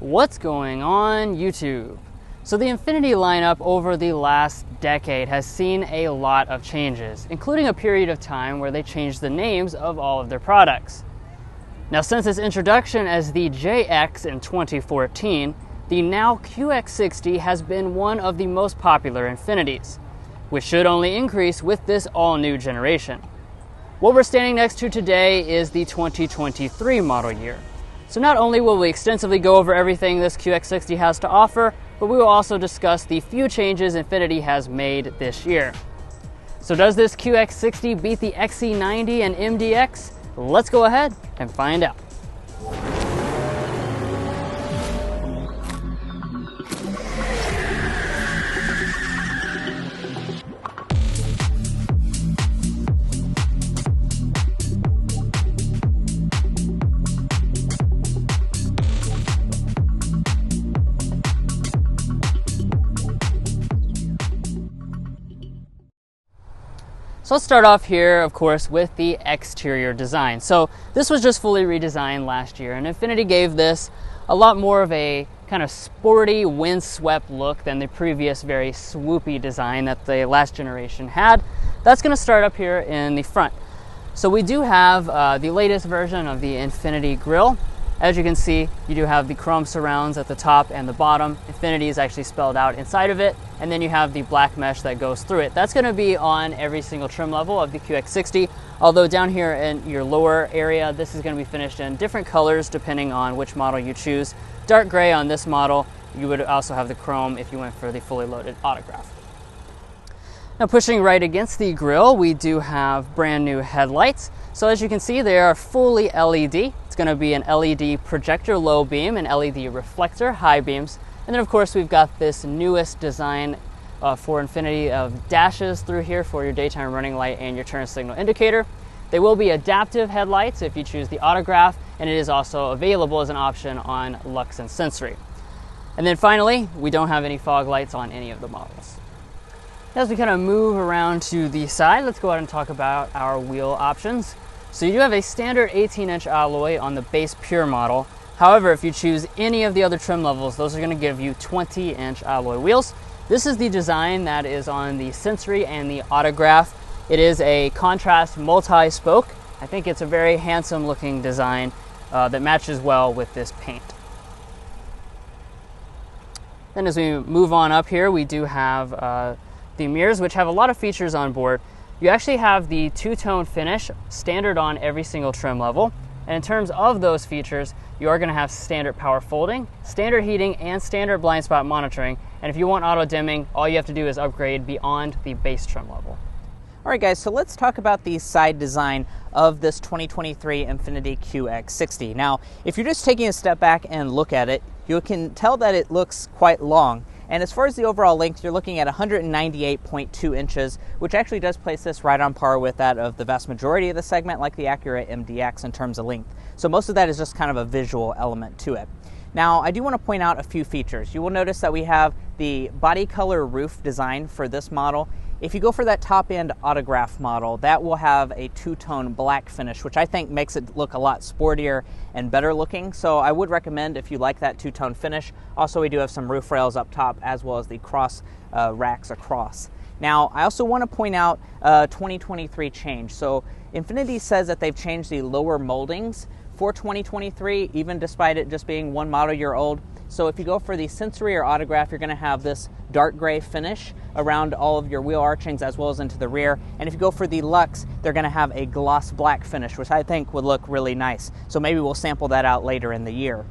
What's going on YouTube? So the Infiniti lineup over the last decade has seen a lot of changes, including a period of time where they changed the names of all of their products. Now, since its introduction as the JX in 2014, the now QX60 has been one of the most popular Infinitis, which should only increase with this all-new generation. What we're standing next to today is the 2023 model year. So not only will we extensively go over everything this QX60 has to offer, but we will also discuss the few changes Infiniti has made this year. So does this QX60 beat the XC90 and MDX? Let's go ahead and find out. So let's start off here, of course, with the exterior design. So this was just fully redesigned last year, and Infiniti gave this a lot more of a kind of sporty, windswept look than the previous very swoopy design that the last generation had. That's going to start up here in the front. So we do have the latest version of the Infiniti grille. As you can see, you do have the chrome surrounds at the top and the bottom. Infiniti is actually spelled out inside of it, and then you have the black mesh that goes through it. That's going to be on every single trim level of the QX60, although down here in your lower area, this is going to be finished in different colors depending on which model you choose. Dark gray on this model. You would also have the chrome if you went for the fully loaded Autograph. Now, pushing right against the grille, we do have brand new headlights. So as you can see, they are fully LED. It's going to be an LED projector low beam and LED reflector high beams. And then of course we've got this newest design for Infiniti of dashes through here for your daytime running light and your turn signal indicator. They will be adaptive headlights if you choose the Autograph, and it is also available as an option on Lux and Sensory. And then finally, we don't have any fog lights on any of the models. As we kind of move around to the side, let's go ahead and talk about our wheel options. So you do have a standard 18-inch alloy on the base Pure model. However, if you choose any of the other trim levels, those are going to give you 20-inch alloy wheels. This is the design that is on the Sensory and the Autograph. It is a contrast multi-spoke. I think it's a very handsome looking design that matches well with this paint. Then as we move on up here, we do have the mirrors, which have a lot of features on board. You actually have the two-tone finish standard on every single trim level. And in terms of those features, you are going to have standard power folding, standard heating, and standard blind spot monitoring. And if you want auto dimming, all you have to do is upgrade beyond the base trim level. All right, guys, so let's talk about the side design of this 2023 Infiniti QX60. Now, if you're just taking a step back and look at it, you can tell that it looks quite long. And as far as the overall length, you're looking at 198.2 inches, which actually does place this right on par with that of the vast majority of the segment, like the Acura MDX in terms of length. So most of that is just kind of a visual element to it. Now, I do want to point out a few features. You will notice that we have the body color roof design for this model. If you go for that top-end Autograph model, that will have a two-tone black finish, which I think makes it look a lot sportier and better looking. So I would recommend if you like that two-tone finish. Also, we do have some roof rails up top as well as the cross racks across. Now, I also want to point out 2023 change. So Infiniti says that they've changed the lower moldings for 2023, even despite it just being one model year old. So if you go for the Sensory or Autograph, you're going to have this dark gray finish around all of your wheel archings as well as into the rear. And if you go for the Lux, they're going to have a gloss black finish, which I think would look really nice. So maybe we'll sample that out later in the year.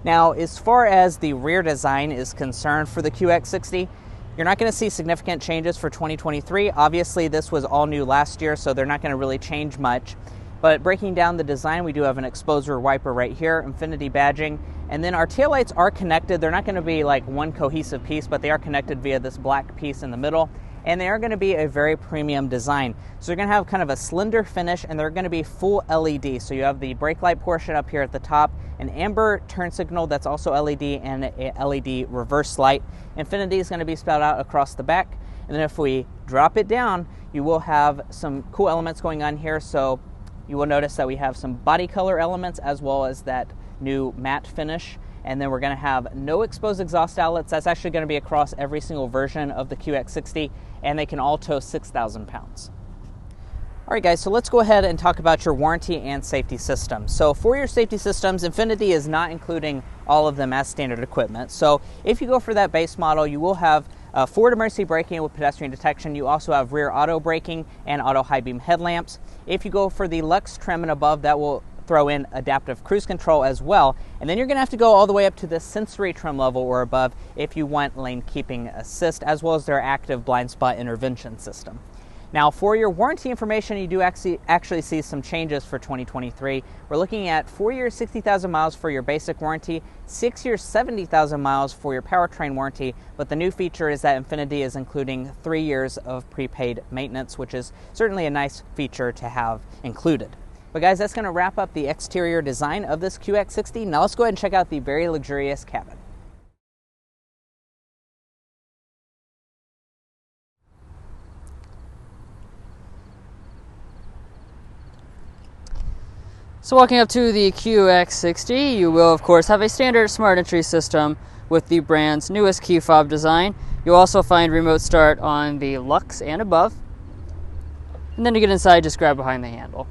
Now, as far as the rear design is concerned for the QX60, you're not going to see significant changes for 2023. Obviously, this was all new last year, so they're not going to really change much. But breaking down the design, we do have an exposure wiper right here, Infiniti badging, and then our taillights are connected. They're not going to be like one cohesive piece, but they are connected via this black piece in the middle, and they are going to be a very premium design. So you're going to have kind of a slender finish, and they're going to be full LED. So you have the brake light portion up here at the top, an amber turn signal that's also LED, and a LED reverse light. Infiniti is going to be spelled out across the back, and then if we drop it down, you will have some cool elements going on here. So you will notice that we have some body color elements as well as that new matte finish. And then we're going to have no exposed exhaust outlets. That's actually going to be across every single version of the QX60, and they can all tow 6,000 pounds. All right, guys, so let's go ahead and talk about your warranty and safety systems. So for your safety systems, Infiniti is not including all of them as standard equipment. So if you go for that base model, you will have forward emergency braking with pedestrian detection. You also have rear auto braking and auto high beam headlamps. If you go for the Lux trim and above, that will throw in adaptive cruise control as well. And then you're gonna have to go all the way up to the Sensory trim level or above if you want lane keeping assist, as well as their active blind spot intervention system. Now, for your warranty information, you do actually see some changes for 2023. We're looking at 4 years, 60,000 miles for your basic warranty, 6 years, 70,000 miles for your powertrain warranty, but the new feature is that Infiniti is including 3 years of prepaid maintenance, which is certainly a nice feature to have included. But guys, that's gonna wrap up the exterior design of this QX60. Now let's go ahead and check out the very luxurious cabin. So walking up to the QX60, you will of course have a standard smart entry system with the brand's newest key fob design. You'll also find remote start on the Lux and above. And then to get inside, just grab behind the handle.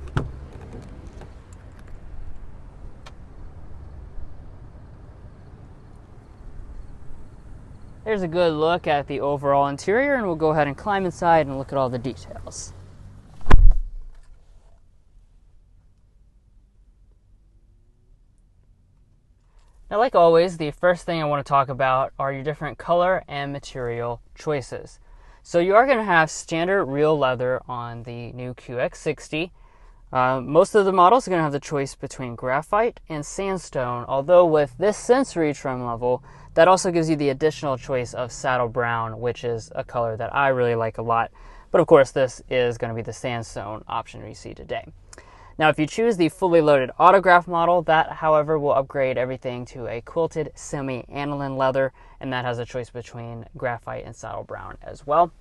There's a good look at the overall interior, and we'll go ahead and climb inside and look at all the details. Now, like always, the first thing I want to talk about are your different color and material choices. So you are going to have standard real leather on the new QX60. Most of the models are going to have the choice between graphite and sandstone, although with this Sensory trim level, that also gives you the additional choice of saddle brown, which is a color that I really like a lot. But of course, this is going to be the sandstone option we see today. Now, if you choose the fully loaded autograph model, that, however, will upgrade everything to a quilted semi-aniline leather, and that has a choice between graphite and saddle brown as well.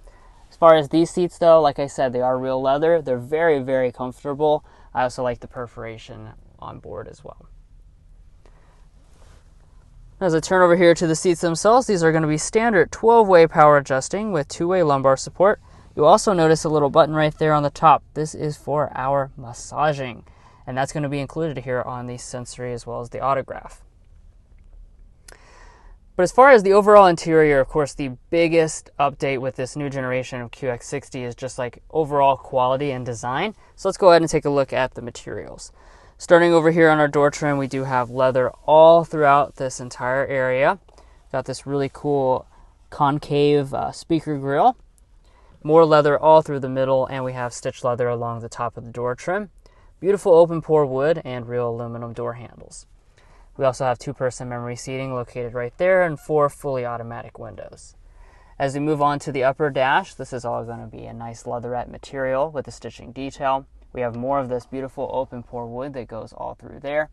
As far as these seats, though, like I said, they are real leather. They're very, very comfortable. I also like the perforation on board as well. As I turn over here to the seats themselves, these are going to be standard 12-way power adjusting with 2-way lumbar support. You'll also notice a little button right there on the top. This is for our massaging, and that's going to be included here on the Sensory as well as the autograph. But as far as the overall interior, of course, the biggest update with this new generation of QX60 is just like overall quality and design. So let's go ahead and take a look at the materials. Starting over here on our door trim, we do have leather all throughout this entire area. Got this really cool concave speaker grille. More leather all through the middle, and we have stitched leather along the top of the door trim. Beautiful open pore wood and real aluminum door handles. We also have 2-person memory seating located right there and 4 fully automatic windows. As we move on to the upper dash, this is all going to be a nice leatherette material with a stitching detail. We have more of this beautiful open pore wood that goes all through there.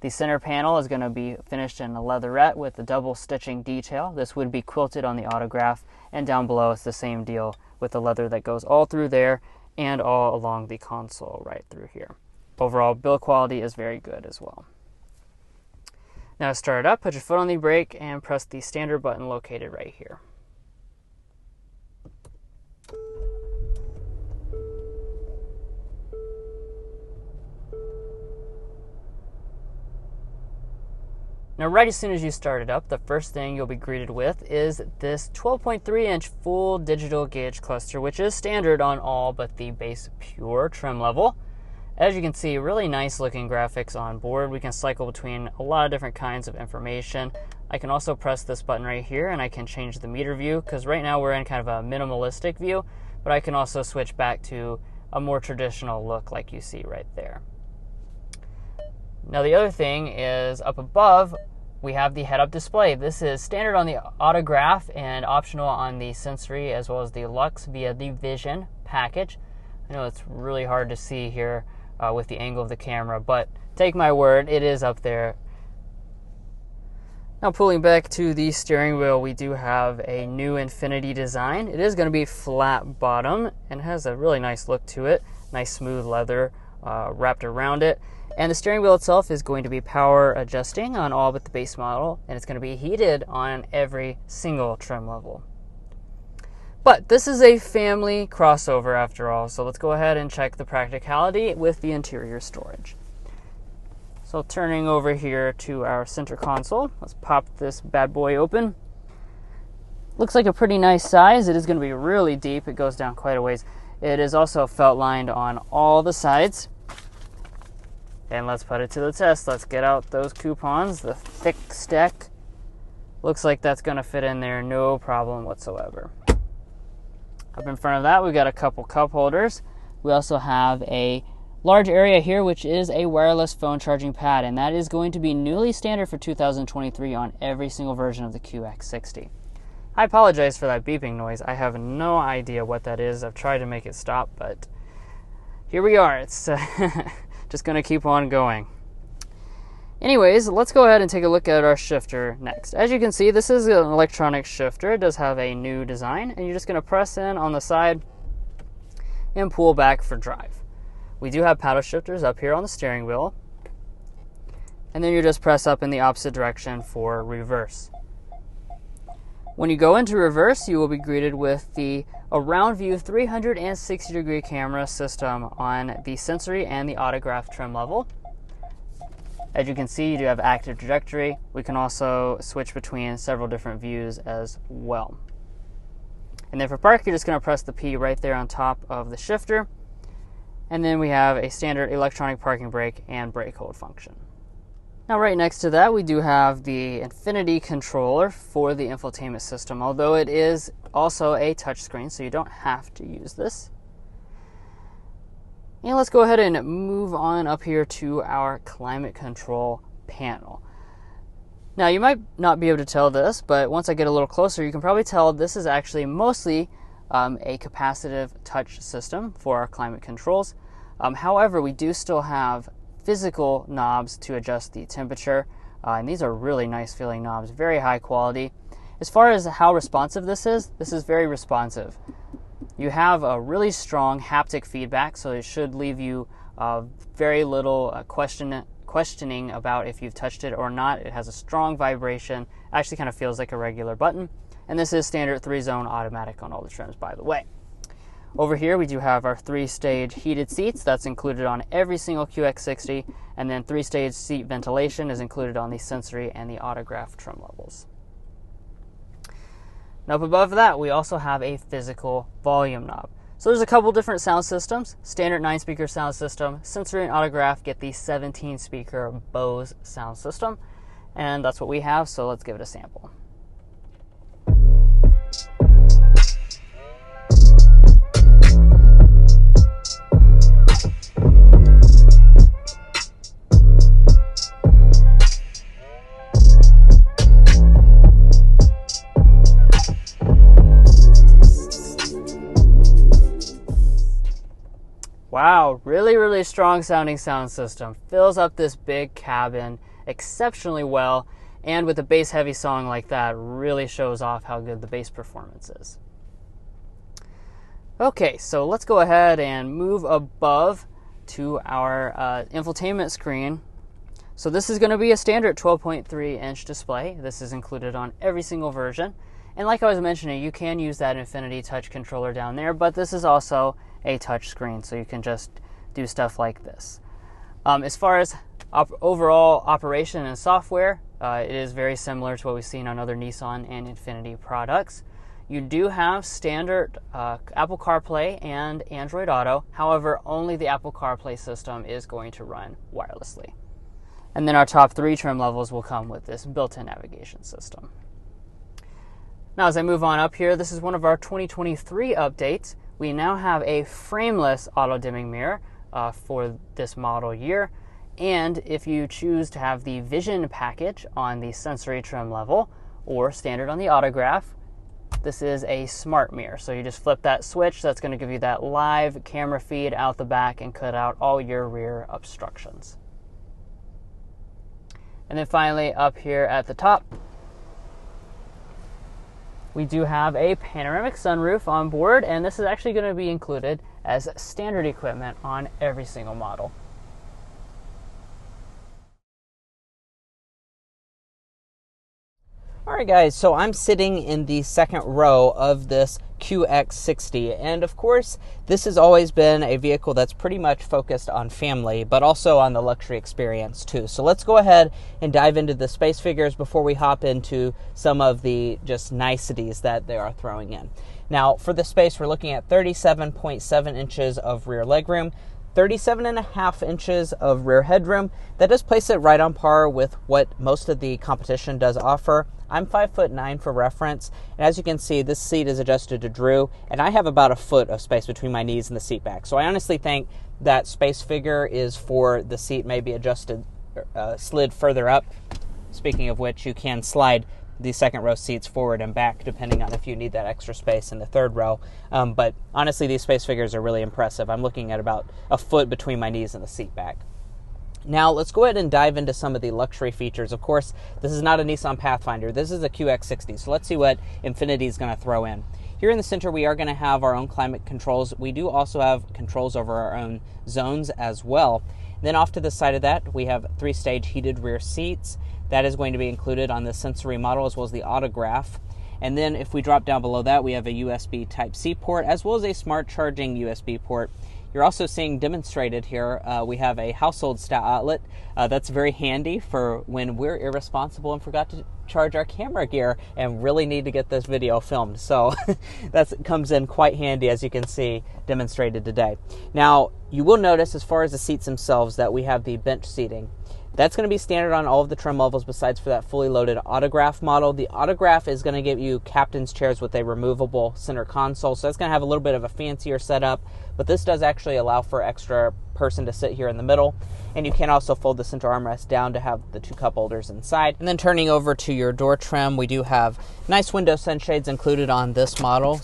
The center panel is going to be finished in a leatherette with a double stitching detail. This would be quilted on the autograph, and down below it's the same deal with the leather that goes all through there and all along the console right through here. Overall build quality is very good as well. Now to start it up, put your foot on the brake and press the standard button located right here. Now, right as soon as you start it up, the first thing you'll be greeted with is this 12.3-inch full digital gauge cluster, which is standard on all but the base pure trim level. As you can see, really nice looking graphics on board. We can cycle between a lot of different kinds of information. I can also press this button right here and I can change the meter view, because right now we're in kind of a minimalistic view, but I can also switch back to a more traditional look like you see right there. Now the other thing is up above, we have the head-up display. This is standard on the autograph and optional on the Sensory as well as the Lux via the Vision package. I know it's really hard to see here with the angle of the camera, but take my word, it is up there. Now pulling back to the steering wheel, we do have a new Infiniti design. It is going to be flat bottom and has a really nice look to it. Nice smooth leather wrapped around it. And the steering wheel itself is going to be power adjusting on all but the base model, and it's going to be heated on every single trim level. But this is a family crossover after all, so let's go ahead and check the practicality with the interior storage. So turning over here to our center console, let's pop this bad boy open. Looks like a pretty nice size. It is going to be really deep. It goes down quite a ways. It is also felt lined on all the sides. And let's put it to the test. Let's get out those coupons, the thick stack. Looks like that's going to fit in there, no problem whatsoever. Up in front of that, we've got a couple cup holders. We also have a large area here, which is a wireless phone charging pad, and that is going to be newly standard for 2023 on every single version of the QX60. I apologize for that beeping noise. I have no idea what that is. I've tried to make it stop, but here we are. It's just going to keep on going. Anyways, let's go ahead and take a look at our shifter next. As you can see, this is an electronic shifter. It does have a new design, and you're just going to press in on the side and pull back for drive. We do have paddle shifters up here on the steering wheel, and then you just press up in the opposite direction for reverse. When you go into reverse, you will be greeted with the around view 360-degree camera system on the Sensory and the Autograph trim level. As you can see, you do have active trajectory. We can also switch between several different views as well. And then for park, you're just going to press the P right there on top of the shifter. And then we have a standard electronic parking brake and brake hold function. Now right next to that, we do have the INFINITI controller for the infotainment system, although it is also a touchscreen, so you don't have to use this. And let's go ahead and move on up here to our climate control panel. Now you might not be able to tell this, but once I get a little closer, you can probably tell this is actually mostly a capacitive touch system for our climate controls. However, we do still have physical knobs to adjust the temperature, and these are really nice feeling knobs, very high quality. As far as how responsive this is very responsive. You have a really strong haptic feedback, so it should leave you very little questioning about if you've touched it or not. It has a strong vibration, actually kind of feels like a regular button, and this is standard 3-zone automatic on all the trims, by the way. Over here we do have our 3-stage heated seats. That's included on every single QX60, and then 3-stage seat ventilation is included on the Sensory and the Autograph trim levels. Now up above that, we also have a physical volume knob. So there's a couple different sound systems. Standard 9-speaker sound system. Sensory and Autograph get the 17-speaker Bose sound system, and that's what we have, so let's give it a sample. Wow, really strong sounding sound system. Fills up this big cabin exceptionally well, and with a bass heavy song like that, really shows off how good the bass performance is. Okay, so let's go ahead and move above to our infotainment screen. So this is going to be a standard 12.3 inch display. This is included on every single version. And like I was mentioning, you can use that INFINITI touch controller down there, but this is also a touch screen, so you can just do stuff like this. As far as overall operation and software, it is very similar to what we've seen on other Nissan and INFINITI products. You do have standard Apple CarPlay and Android Auto. However, only the Apple CarPlay system is going to run wirelessly. And then our top 3 trim levels will come with this built-in navigation system. Now, as I move on up here, this is one of our 2023 updates. We now have a frameless auto-dimming mirror for this model year. And if you choose to have the Vision package on the Sensory trim level or standard on the Autograph, this is a smart mirror. So you just flip that switch. That's going to give you that live camera feed out the back and cut out all your rear obstructions. And then finally, up here at the top, we do have a panoramic sunroof on board, and this is actually going to be included as standard equipment on every single model. Alright guys, so I'm sitting in the second row of this QX60, and of course this has always been a vehicle that's pretty much focused on family, but also on the luxury experience too. So let's go ahead and dive into the space figures before we hop into some of the just niceties that they are throwing in. Now for the space, we're looking at 37.7 inches of rear legroom, 37.5 inches of rear headroom. That does place it right on par with what most of the competition does offer. I'm 5'9" for reference, and as you can see, this seat is adjusted to Drew, and I have about a foot of space between my knees and the seat back. So I honestly think that space figure is for the seat maybe adjusted, slid further up. Speaking of which, you can slide the second row seats forward and back depending on if you need that extra space in the third row. But honestly, these space figures are really impressive. I'm looking at about a foot between my knees and the seat back. Now, let's go ahead and dive into some of the luxury features. Of course, this is not a Nissan Pathfinder. This is a QX60, so let's see what Infiniti is going to throw in. Here in the center, we are going to have our own climate controls. We do also have controls over our own zones as well. Then off to the side of that, we have 3-stage heated rear seats. That is going to be included on the Sensory model as well as the Autograph. And then if we drop down below that, we have a USB Type-C port as well as a smart charging USB port. You're also seeing demonstrated here, we have a household style outlet. That's very handy for when we're irresponsible and forgot to charge our camera gear and really need to get this video filmed. So that comes in quite handy, as you can see demonstrated today. Now, you will notice as far as the seats themselves that we have the bench seating. That's going to be standard on all of the trim levels besides for that fully loaded Autograph model. The Autograph is going to give you captain's chairs with a removable center console, so that's going to have a little bit of a fancier setup, but this does actually allow for extra person to sit here in the middle, and you can also fold the center armrest down to have the 2 cup holders inside. And then turning over to your door trim, we do have nice window sunshades included on this model.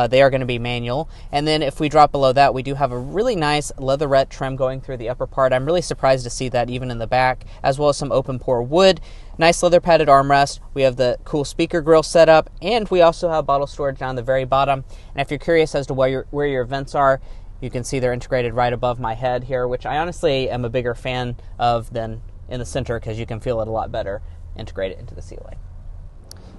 They are going to be manual. And then if we drop below that, we do have a really nice leatherette trim going through the upper part. I'm really surprised to see that even in the back, as well as some open pore wood. Nice leather padded armrest. We have the cool speaker grill set up, and we also have bottle storage down the very bottom. And if you're curious as to where your vents are, you can see they're integrated right above my head here, which I honestly am a bigger fan of than in the center because you can feel it a lot better integrated into the ceiling.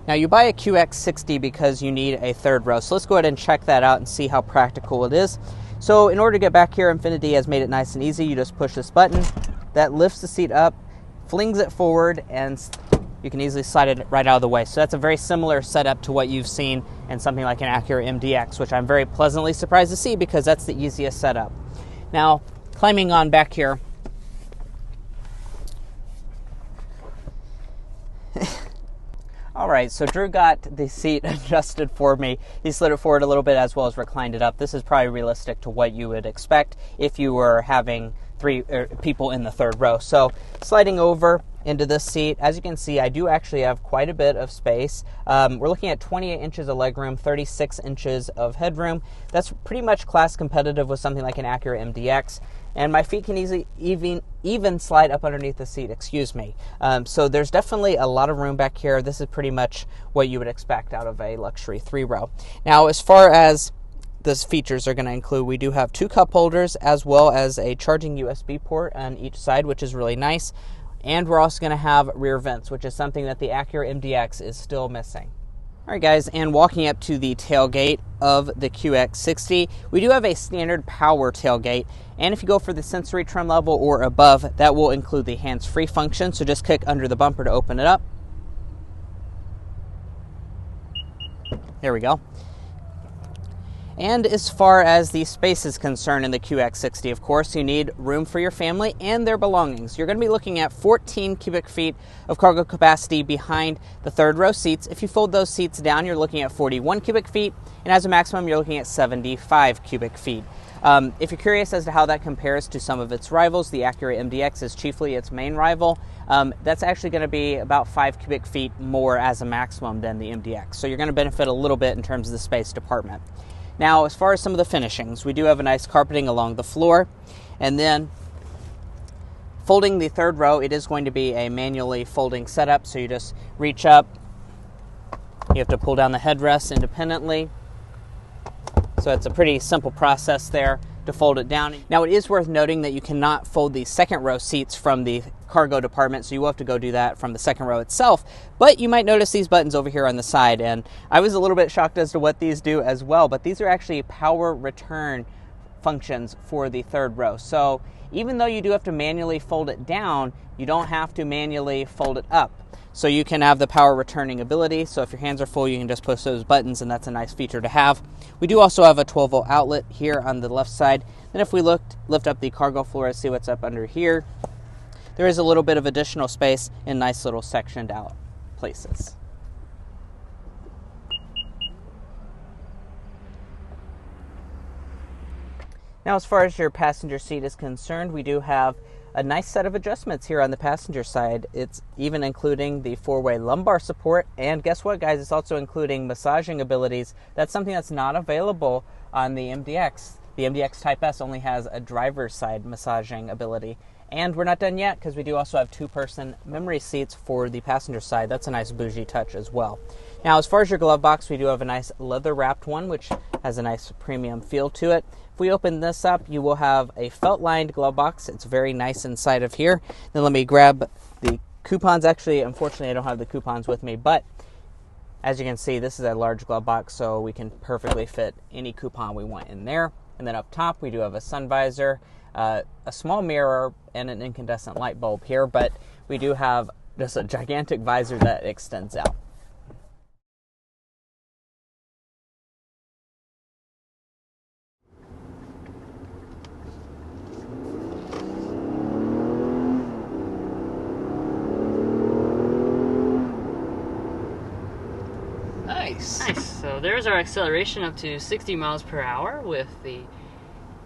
Now, you buy a QX60 because you need a third row, so let's go ahead and check that out and see how practical it is. So in order to get back here, Infiniti has made it nice and easy. You just push this button. That lifts the seat up, flings it forward, and you can easily slide it right out of the way. So that's a very similar setup to what you've seen in something like an Acura MDX, which I'm very pleasantly surprised to see because that's the easiest setup. Now, climbing on back here, all right, so Drew got the seat adjusted for me. He slid it forward a little bit as well as reclined it up. This is probably realistic to what you would expect if you were having 3 people in the third row. So sliding over into this seat, as you can see, I do actually have quite a bit of space. We're looking at 28 inches of legroom, 36 inches of headroom. That's pretty much class competitive with something like an Acura MDX. And my feet can easily even slide up underneath the seat, excuse me. So there's definitely a lot of room back here. This is pretty much what you would expect out of a luxury 3-row. Now, as far as these features are going to include, we do have 2 cup holders as well as a charging USB port on each side, which is really nice. And we're also going to have rear vents, which is something that the Acura MDX is still missing. All right, guys, and walking up to the tailgate of the QX60, we do have a standard power tailgate, and if you go for the Sensory trim level or above, that will include the hands-free function, so just click under the bumper to open it up. There we go. And as far as the space is concerned in the QX60, of course, you need room for your family and their belongings. You're going to be looking at 14 cubic feet of cargo capacity behind the third row seats. If you fold those seats down, you're looking at 41 cubic feet, and as a maximum, you're looking at 75 cubic feet. If you're curious as to how that compares to some of its rivals, the Acura MDX is chiefly its main rival. That's actually going to be about 5 cubic feet more as a maximum than the MDX. So you're going to benefit a little bit in terms of the space department. Now, as far as some of the finishings, we do have a nice carpeting along the floor, and then folding the third row, it is going to be a manually folding setup, so you just reach up, you have to pull down the headrest independently, so it's a pretty simple process there. to fold it down. Now, it is worth noting that you cannot fold the second row seats from the cargo department, so you will have to go do that from the second row itself. But you might notice these buttons over here on the side, and I was a little bit shocked as to what these do as well, but these are actually power return functions for the third row. So even though you do have to manually fold it down, you don't have to manually fold it up. So you can have the power returning ability. So if your hands are full, you can just push those buttons, and that's a nice feature to have. We do also have a 12-volt outlet here on the left side. Then if we lift up the cargo floor and see what's up under here, there is a little bit of additional space in nice little sectioned out places. Now, as far as your passenger seat is concerned, we do have a nice set of adjustments here on the passenger side. It's even including the 4-way lumbar support, and guess what, guys? It's also including massaging abilities. That's something that's not available on the MDX. The MDX Type S only has a driver's side massaging ability. And we're not done yet, because we do also have 2-person memory seats for the passenger side. That's a nice bougie touch as well. Now, as far as your glove box, we do have a nice leather-wrapped one, which has a nice premium feel to it. If we open this up, you will have a felt-lined glove box. It's very nice inside of here. Then let me grab the coupons. Actually, unfortunately, I don't have the coupons with me, but as you can see, this is a large glove box, so we can perfectly fit any coupon we want in there. And then up top, we do have a sun visor, a small mirror, and an incandescent light bulb here, but we do have just a gigantic visor that extends out. Nice. So there's our acceleration up to 60 miles per hour with the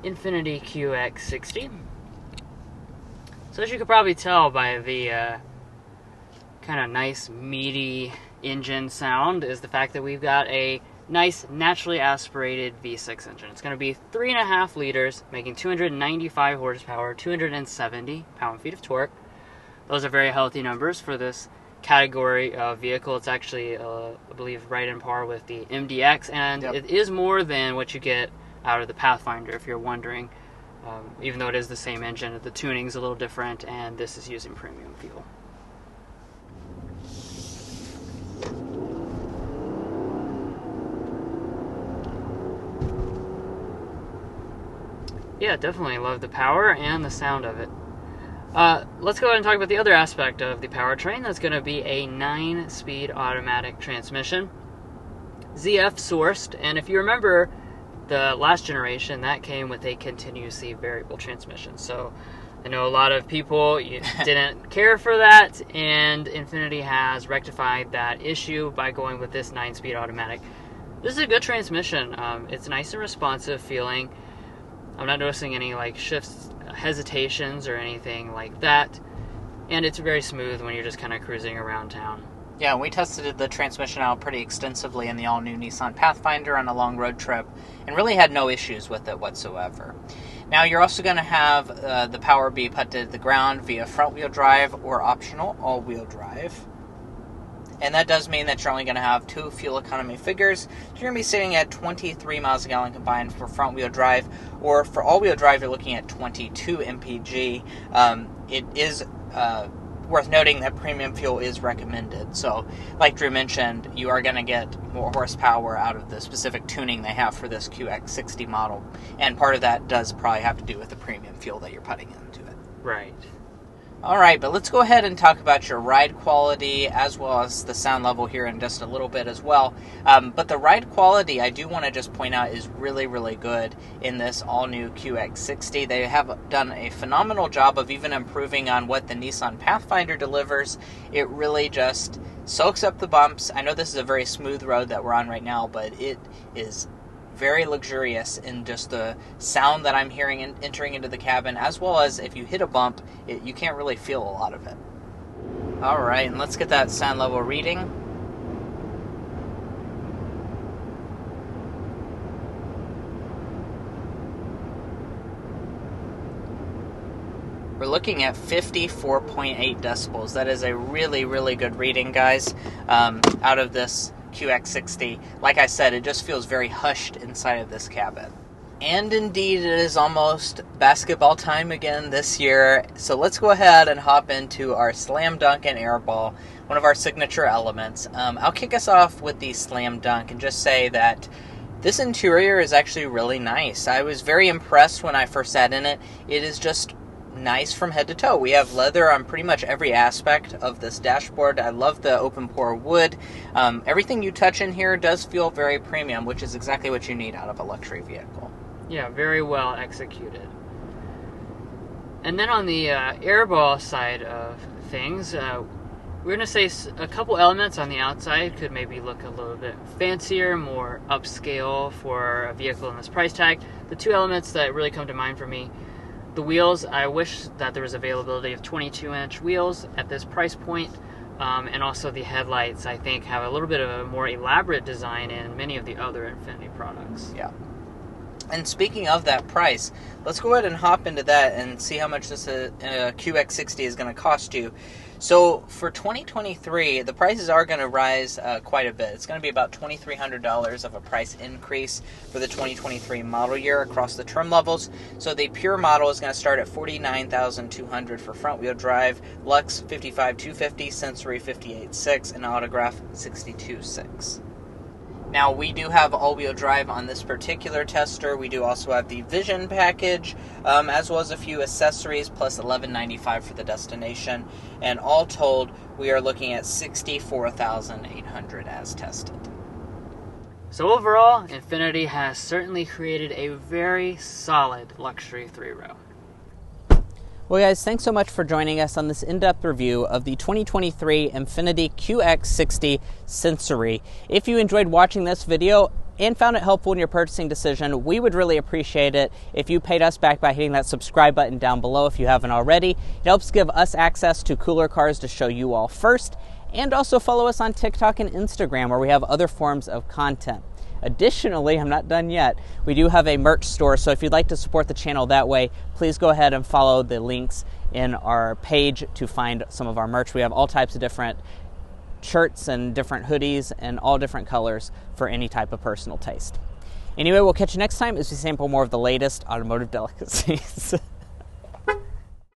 INFINITI QX60. So as you could probably tell by the kind of nice meaty engine sound is the fact that we've got a nice naturally aspirated V6 engine. It's going to be 3.5 liters, making 295 horsepower, 270 pound-feet of torque. Those are very healthy numbers for this category of vehicle. It's actually, I believe, right in par with the MDX, and It is more than what you get out of the Pathfinder, if you're wondering. Even though it is the same engine, the tuning's a little different, and this is using premium fuel. Yeah, definitely love the power and the sound of it. Let's go ahead and talk about the other aspect of the powertrain. That's going to be a 9-speed automatic transmission. ZF sourced, and if you remember the last generation, that came with a continuously variable transmission. So I know a lot of people didn't care for that, and Infiniti has rectified that issue by going with this 9-speed automatic. This is a good transmission. It's nice and responsive feeling. I'm not noticing any shifts, hesitations, or anything like that. And it's very smooth when you're just kind of cruising around town. Yeah, we tested the transmission out pretty extensively in the all-new Nissan Pathfinder on a long road trip, and really had no issues with it whatsoever. Now, you're also going to have the power be put to the ground via front-wheel drive or optional all-wheel drive. And that does mean that you're only going to have 2 fuel economy figures. You're going to be sitting at 23 miles a gallon combined for front-wheel drive, or for all-wheel drive, you're looking at 22 mpg. It is worth noting that premium fuel is recommended. So, like Drew mentioned, you are going to get more horsepower out of the specific tuning they have for this QX60 model. And part of that does probably have to do with the premium fuel that you're putting into it. Right. Alright, but let's go ahead and talk about your ride quality as well as the sound level here in just a little bit as well. But the ride quality, I do want to just point out, is really, really good in this all-new QX60. They have done a phenomenal job of even improving on what the Nissan Pathfinder delivers. It really just soaks up the bumps. I know this is a very smooth road that we're on right now, but it is very luxurious in just the sound that I'm hearing entering into the cabin, as well as if you hit a bump, you can't really feel a lot of it. Alright, and let's get that sound level reading. We're looking at 54.8 decibels. That is a really, really good reading, guys, out of this QX60. Like I said, it just feels very hushed inside of this cabin. And indeed, it is almost basketball time again this year. So let's go ahead and hop into our Slam Dunk and Airball, one of our signature elements. I'll kick us off with the Slam Dunk and just say that this interior is actually really nice. I was very impressed when I first sat in it. It is just nice from head to toe. We have leather on pretty much every aspect of this dashboard. I love the open pore wood. Everything you touch in here does feel very premium, which is exactly what you need out of a luxury vehicle. Yeah, very well executed. And then on the airball side of things, we're going to say a couple elements on the outside could maybe look a little bit fancier, more upscale for a vehicle in this price tag. The two elements that really come to mind for me: the wheels. I wish that there was availability of 22-inch wheels at this price point. And also the headlights, I think, have a little bit of a more elaborate design in many of the other Infiniti products. Yeah. And speaking of that price, let's go ahead and hop into that and see how much this QX60 is going to cost you. So for 2023, the prices are going to rise quite a bit. It's going to be about $2,300 of a price increase for the 2023 model year across the trim levels. So the pure model is going to start at $49,200 for front-wheel drive, Lux $55,250, Sensory $58,600, and Autograph $62,600. Now, we do have all-wheel drive on this particular tester. We do also have the Vision package, as well as a few accessories, plus $11.95 for the destination. And all told, we are looking at $64,800 as tested. So overall, Infiniti has certainly created a very solid luxury three-row. Well, guys, thanks so much for joining us on this in-depth review of the 2023 INFINITI QX60 Sensory. If you enjoyed watching this video and found it helpful in your purchasing decision, we would really appreciate it if you paid us back by hitting that subscribe button down below if you haven't already. It helps give us access to cooler cars to show you all first, and also follow us on TikTok and Instagram, where we have other forms of content. Additionally, I'm not done yet, we do have a merch store, so if you'd like to support the channel that way, please go ahead and follow the links in our page to find some of our merch. We have all types of different shirts and different hoodies and all different colors for any type of personal taste. Anyway, we'll catch you next time as we sample more of the latest automotive delicacies.